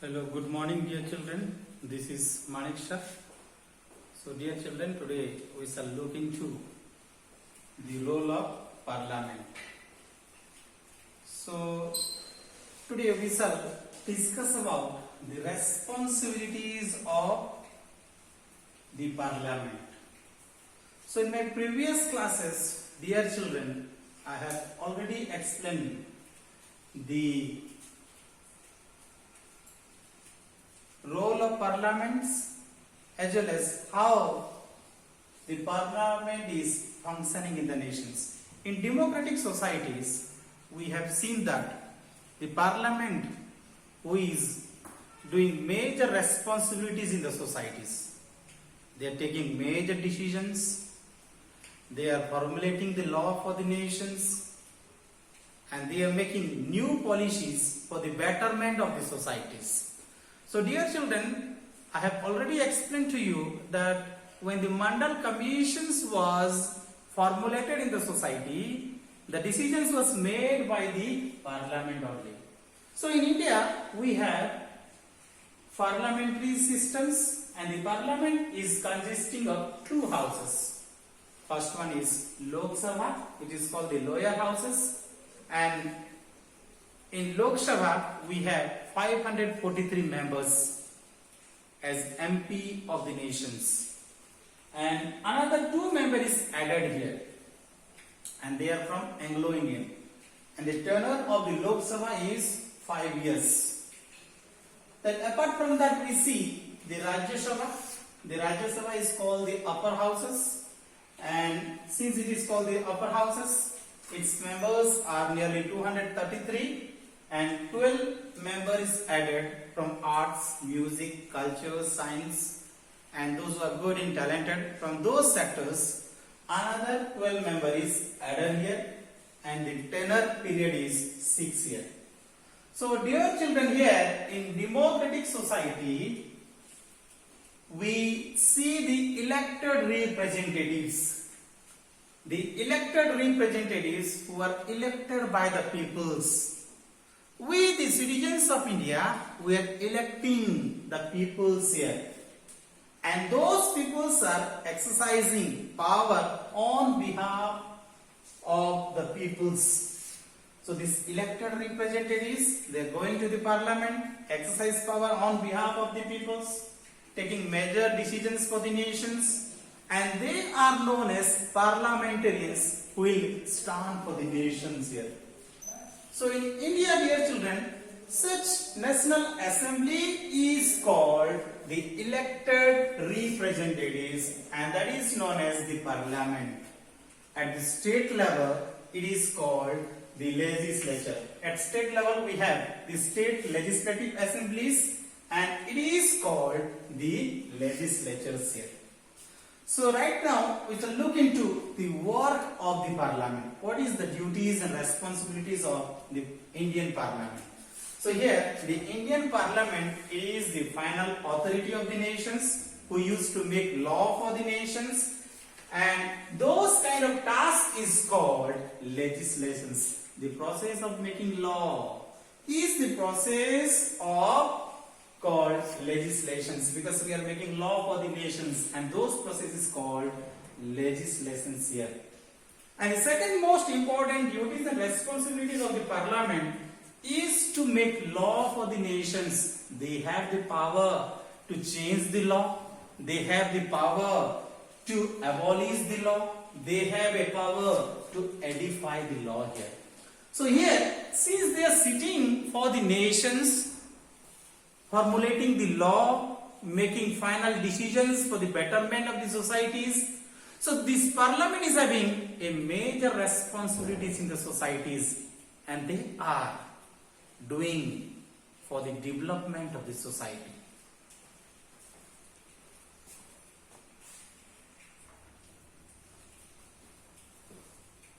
Hello, good morning dear children. This is Manik Shah. So dear children, today we shall look into the role of Parliament. So today we shall discuss about the responsibilities of the Parliament. So in my previous classes, dear children, I have already explained the role of parliaments as well as how the parliament is functioning in the nations. In democratic societies, we have seen that the parliament who is doing major responsibilities in the societies. They are taking major decisions, they are formulating the law for the nations, and they are making new policies for the betterment of the societies. So dear children, I have already explained to you that when the Mandal Commissions was formulated in the society, the decisions was made by the parliament only. So in India, we have parliamentary systems, and the parliament is consisting of two houses. First one is Lok Sabha, which is called the lower houses, and in Lok Sabha we have 543 members as MP of the nations, and another 2 members is added here, and they are from Anglo-Indian, and the tenure of the Lok Sabha is 5 years. Then apart from that, we see the Rajya Sabha. The Rajya Sabha is called the upper houses, and since it is called the upper houses, its members are nearly 233, and 12 members added from arts, music, culture, science, and those who are good and talented from those sectors. Another 12 members is added here, and the tenure period is 6 years. So dear children, here in democratic society, we see the elected representatives. The elected representatives who are elected by the peoples. We, the citizens of India, we are electing the peoples here, and those peoples are exercising power on behalf of the peoples. So these elected representatives, they are going to the parliament, exercise power on behalf of the peoples, taking major decisions for the nations, and they are known as parliamentarians who will stand for the nations here. So in India, dear children, such National Assembly is called the elected representatives, and that is known as the parliament. At the state level, it is called the legislature. At state level, we have the state legislative assemblies, and it is called the legislatures here. So right now we shall look into the work of the parliament. What is the duties and responsibilities of the Indian parliament? So here the Indian parliament is the final authority of the nations who used to make law for the nations, and those kind of task is called legislations. The process of making law is the process of called legislations, because we are making law for the nations, and those processes called legislations here. And the second most important duties and responsibilities of the parliament is to make law for the nations. They have the power to change the law, they have the power to abolish the law, they have a power to edify the law here. So here, since they are sitting for the nations, formulating the law, making final decisions for the betterment of the societies, so this parliament is having a major responsibilities in the societies, and they are doing for the development of the society.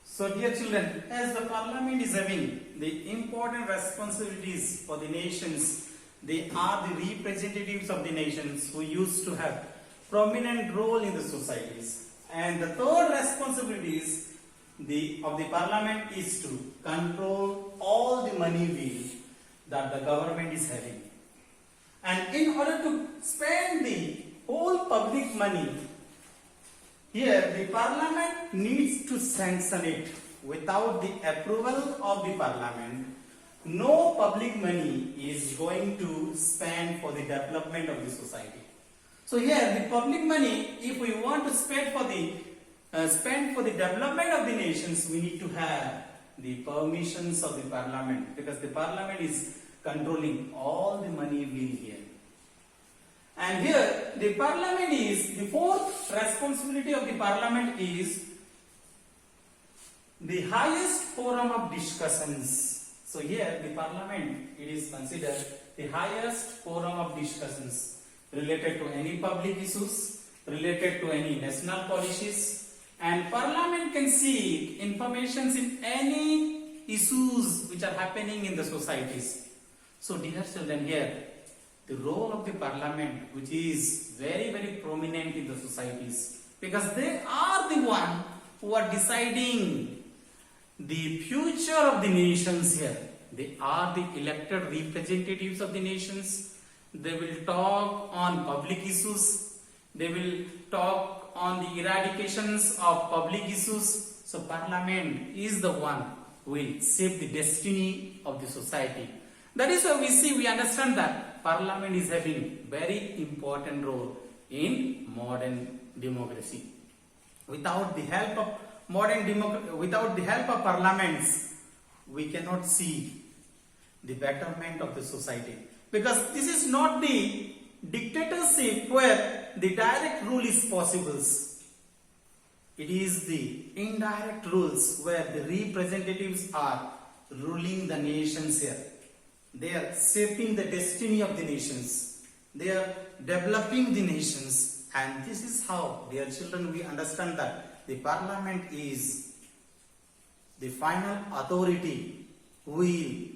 So dear children, as the parliament is having the important responsibilities for the nations, they are the representatives of the nations who used to have prominent role in the societies. And the third responsibilities of the parliament is to control all the money wheel that the government is having. And in order to spend the whole public money, here the parliament needs to sanction it. Without the approval of the parliament, no public money is going to spend for the development of the society. So here the public money, if we want to spend for the development of the nations, we need to have the permissions of the parliament, because the parliament is controlling all the money being here. And here the parliament is, the fourth responsibility of the parliament is the highest forum of discussions. So here the parliament, it is considered the highest forum of discussions related to any public issues, related to any national policies, and parliament can seek information in any issues which are happening in the societies. So dear children, here the role of the parliament, which is very prominent in the societies, because they are the one who are deciding the future of the nations here. They are the elected representatives of the nations. They will talk on public issues. They will talk on the eradications of public issues. So parliament is the one who will shape the destiny of the society. That is why we understand that parliament is having very important role in modern democracy. Without the help of without the help of parliaments, we cannot see the betterment of the society, because this is not the dictatorship where the direct rule is possible. It is the indirect rules where the representatives are ruling the nations here. They are shaping the destiny of the nations. They are developing the nations. And this is how, dear children, we understand that the parliament is the final authority who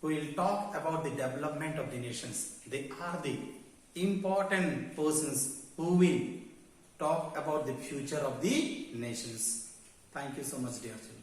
will talk about the development of the nations. They are the important persons who will talk about the future of the nations. Thank you so much, dear children.